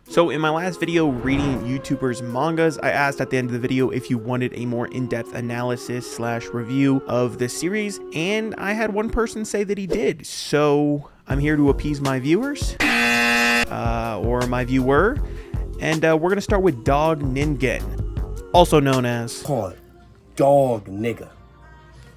So in my last video reading YouTubers mangas, I asked at the end of the video if you wanted a more in-depth analysis slash review of this series, and I had one person say that he did. So I'm here to appease my viewers, or my viewer, and we're gonna start with Dog Ningen, also known as Dog Nigga.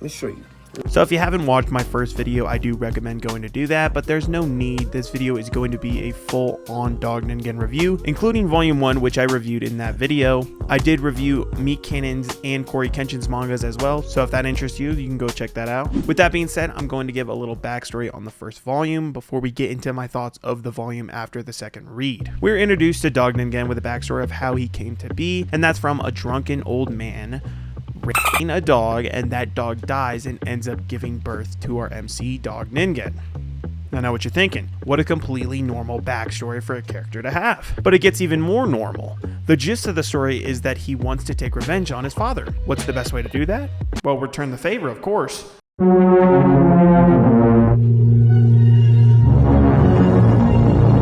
Let's show you. So if you haven't watched my first video, I do recommend going to do that, but there's no need. This video is going to be a full-on Dog Ningen review, including volume 1, which I reviewed in that video. I did review Meat Cannon's and Corey Kenshin's mangas as well, so if that interests you, you can go check that out. With that being said, I'm going to give a little backstory on the first volume before we get into my thoughts of the volume after the second read. We're introduced to Dog Ningen with a backstory of how he came to be, and that's from a drunken old man raping a dog, and that dog dies and ends up giving birth to our MC, Dog Ningen. I know what you're thinking. What a completely normal backstory for a character to have. But it gets even more normal. The gist of the story is that he wants to take revenge on his father. What's the best way to do that? Well, return the favor, of course.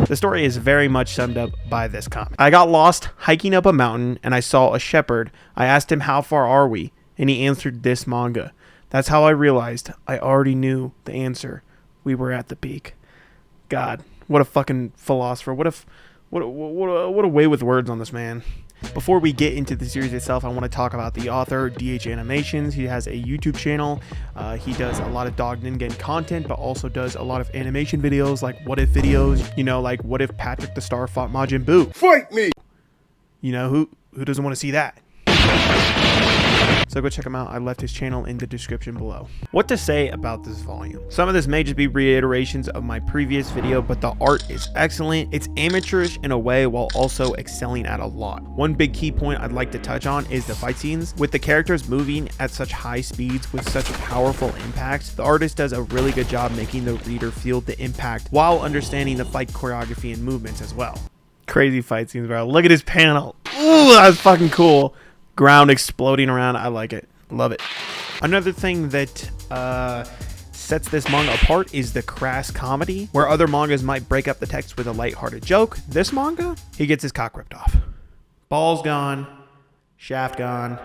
The story is very much summed up by this comic. I got lost hiking up a mountain and I saw a shepherd. I asked him, "How far are we?" And he answered this manga. That's how I realized I already knew the answer. We were at the peak. God, what a fucking philosopher. What a way with words on this man. Before we get into the series itself, I want to talk about the author, DH Animations. He has a YouTube channel. He does a lot of Dog Ningen content, but also does a lot of animation videos, like what if videos, you know, like what if Patrick the Star fought Majin Buu? Fight me! You know, who doesn't want to see that? So go check him out. I left his channel in the description below. What to say about this volume? Some of this may just be reiterations of my previous video, but the art is excellent. It's amateurish in a way while also excelling at a lot. One big key point I'd like to touch on is the fight scenes. With the characters moving at such high speeds with such powerful impacts, the artist does a really good job making the reader feel the impact while understanding the fight choreography and movements as well. Crazy fight scenes, bro. Look at his panel. Ooh, that's fucking cool. Ground exploding around. I like it. Love it. Another thing that sets this manga apart is the crass comedy. Where other mangas might break up the text with a lighthearted joke, this manga, he gets his cock ripped off. Balls gone. Shaft gone.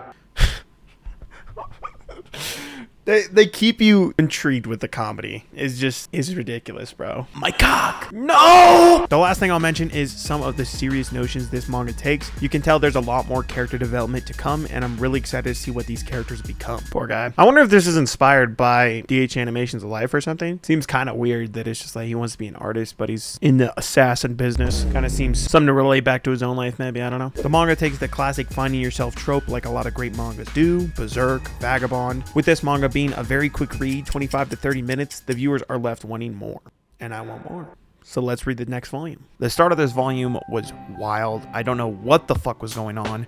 They keep you intrigued with the comedy. It's ridiculous, bro. My cock! No! The last thing I'll mention is some of the serious notions this manga takes. You can tell there's a lot more character development to come, and I'm really excited to see what these characters become. Poor guy. I wonder if this is inspired by DH Animations' life or something. Seems kind of weird that it's just like he wants to be an artist, but he's in the assassin business. Kind of seems something to relate back to his own life, maybe. I don't know. The manga takes the classic finding yourself trope like a lot of great mangas do. Berserk, Vagabond. With this manga being a very quick read, 25 to 30 minutes, the viewers are left wanting more. And I want more. So let's read the next volume. The start of this volume was wild. I don't know what the fuck was going on.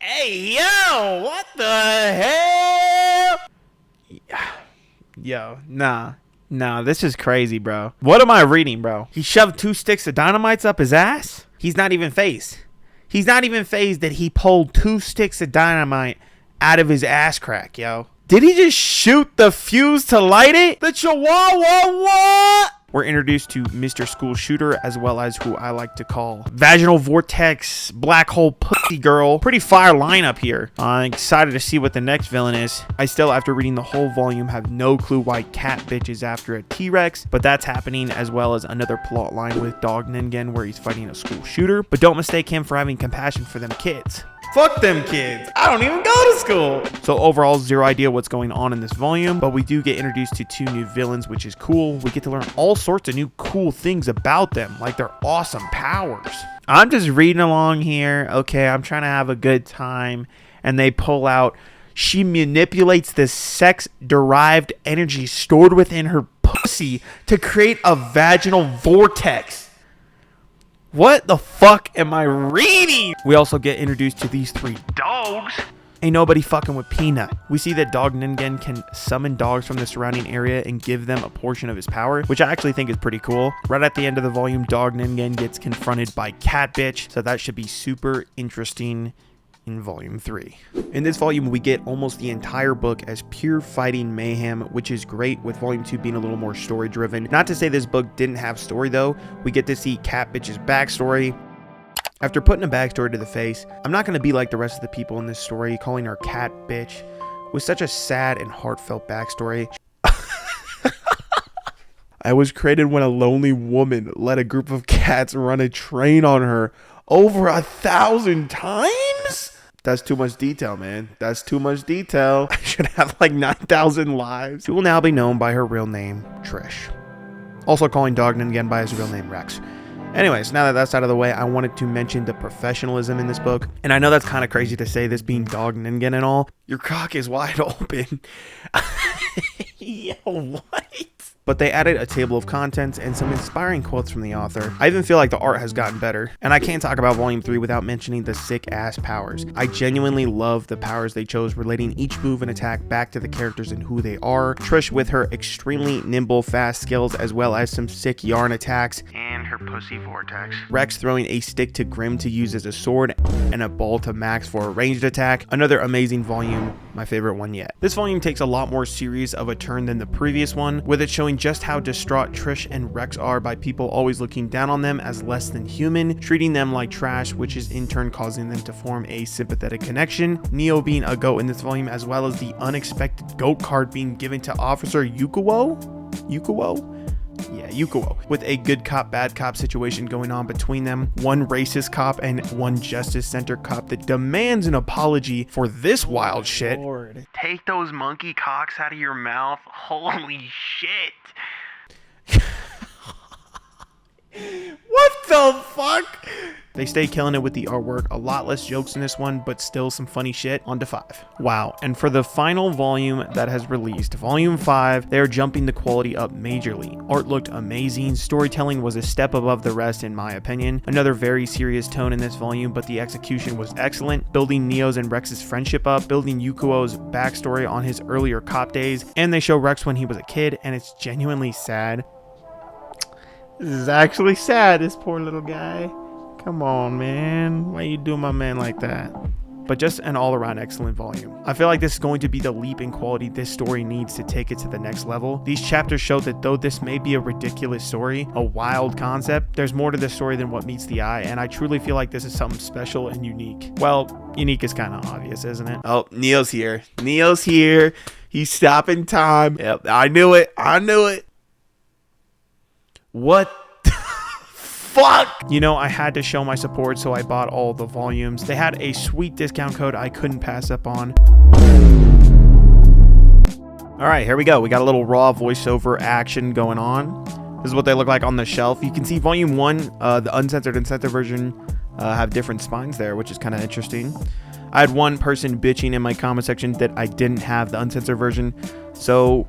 Hey, yo, what the hell? Yo, nah, this is crazy, bro. What am I reading, bro? He shoved 2 sticks of dynamites up his ass? He's not even phased. He's not even phased that he pulled 2 sticks of dynamite out of his ass crack, yo. Did he just shoot the fuse to light it? The Chihuahua, what? We're introduced to Mr. School Shooter, as well as who I like to call Vaginal Vortex Black Hole Pussy Girl. Pretty fire lineup here. I'm excited to see what the next villain is. I still, after reading the whole volume, have no clue why Cat Bitch is after a T-Rex, but that's happening, as well as another plot line with Dog Ningen where he's fighting a school shooter. But don't mistake him for having compassion for them kids. Fuck them kids. I don't even go to school. So overall, zero idea what's going on in this volume, but we do get introduced to 2 new villains, which is cool. We get to learn all sorts of new cool things about them, like their awesome powers. I'm just reading along here. Okay, I'm trying to have a good time. And they pull out, she manipulates the sex-derived energy stored within her pussy to create a vaginal vortex. What the fuck am I reading? We also get introduced to these 3 dogs. Ain't nobody fucking with Peanut. We see that Dog Ningen can summon dogs from the surrounding area and give them a portion of his power, which I actually think is pretty cool. Right at the end of the volume, Dog Ningen gets confronted by Cat Bitch, so that should be super interesting in volume 3. In this volume, we get almost the entire book as pure fighting mayhem, which is great, with volume 2 being a little more story driven. Not to say this book didn't have story though. We get to see Cat Bitch's backstory. After putting a backstory to the face, I'm not going to be like the rest of the people in this story, calling her cat bitch. With such a sad and heartfelt backstory. I was created when a lonely woman let a group of cats run a train on her over 1,000 times? That's too much detail, man. That's too much detail. I should have like 9,000 lives. She will now be known by her real name, Trish. Also calling Dog Ningen by his real name, Rex. Anyways, now that that's out of the way, I wanted to mention the professionalism in this book. And I know that's kind of crazy to say, this being Dog Ningen and all. Your cock is wide open. Yo, what? But they added a table of contents and some inspiring quotes from the author. I even feel like the art has gotten better. And I can't talk about volume 3 without mentioning the sick ass powers. I genuinely love the powers they chose, relating each move and attack back to the characters and who they are. Trish with her extremely nimble fast skills, as well as some sick yarn attacks and her pussy vortex. Rex throwing a stick to Grim to use as a sword and a ball to Max for a ranged attack. Another amazing volume, my favorite one yet. This volume takes a lot more serious of a turn than the previous one, with it showing just how distraught Trish and Rex are by people always looking down on them as less than human, treating them like trash, which is in turn causing them to form a sympathetic connection. Neo being a goat in this volume, as well as the unexpected goat card being given to Officer Yukuo, with a good cop bad cop situation going on between them, one racist cop and one justice center cop that demands an apology for this wild shit. Lord. Take those monkey cocks out of your mouth. Holy shit. What the fuck? They stay killing it with the artwork. A lot less jokes in this one, but still some funny shit. On to 5. Wow. And for the final volume that has released, volume 5, they're jumping the quality up majorly. Art looked amazing. Storytelling was a step above the rest in my opinion. Another very serious tone in this volume, but the execution was excellent. Building Neo's and Rex's friendship up, building Yukuo's backstory on his earlier cop days, and they show Rex when he was a kid, and it's genuinely sad. This is actually sad, this poor little guy. Come on, man. Why you doing my man like that? But just an all-around excellent volume. I feel like this is going to be the leap in quality this story needs to take it to the next level. These chapters show that though this may be a ridiculous story, a wild concept, there's more to this story than what meets the eye, and I truly feel like this is something special and unique. Well, unique is kind of obvious, isn't it? Oh, Neo's here. Neo's here. He's stopping time. Yep, I knew it. I knew it. What? Fuck! You know, I had to show my support, so I bought all the volumes. They had a sweet discount code I couldn't pass up on. Alright, here we go. We got a little raw voiceover action going on. This is what they look like on the shelf. You can see volume 1, the uncensored and censored version, have different spines there, which is kind of interesting. I had one person bitching in my comment section that I didn't have the uncensored version. So,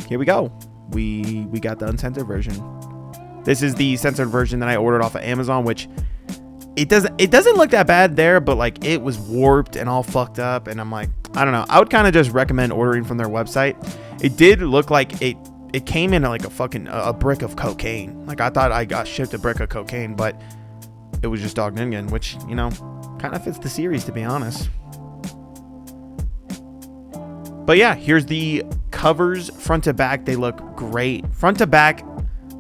here we go. We got the uncensored version. This is the censored version that I ordered off of Amazon, which it doesn't look that bad there, but like it was warped and all fucked up, and I'm like, I don't know. I would kind of just recommend ordering from their website. It did look like it came in like a brick of cocaine. Like I thought I got shipped a brick of cocaine, but it was just Dog Ningen, which, you know, kind of fits the series, to be honest. But yeah, here's the covers front to back. They look great. Front to back.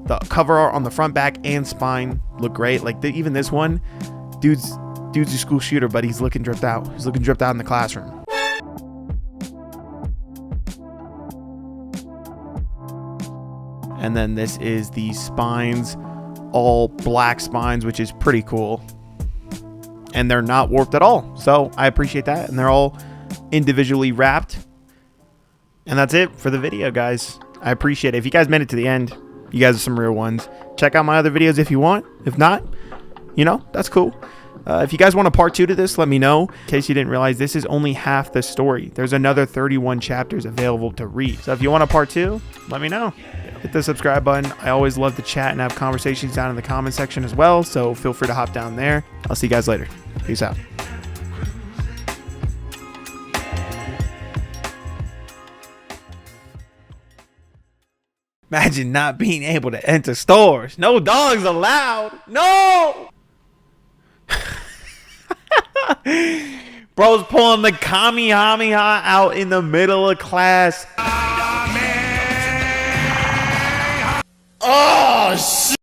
The cover art on the front, back, and spine look great. Like even this one, dude's a school shooter, but he's looking dripped out. He's looking dripped out in the classroom. And then this is the spines, all black spines, which is pretty cool. And they're not warped at all, so I appreciate that. And they're all individually wrapped. And that's it for the video, guys. I appreciate it. If you guys made it to the end, you guys are some real ones. Check out my other videos if you want. If not, you know, that's cool. If you guys want a part 2 to this, let me know. In case you didn't realize, this is only half the story. There's another 31 chapters available to read. So if you want a part 2, let me know. Hit the subscribe button. I always love to chat and have conversations down in the comment section as well. So feel free to hop down there. I'll see you guys later. Peace out. Imagine not being able to enter stores. No dogs allowed. No. Bro's pulling the Kamehameha out in the middle of class. Oh, shit.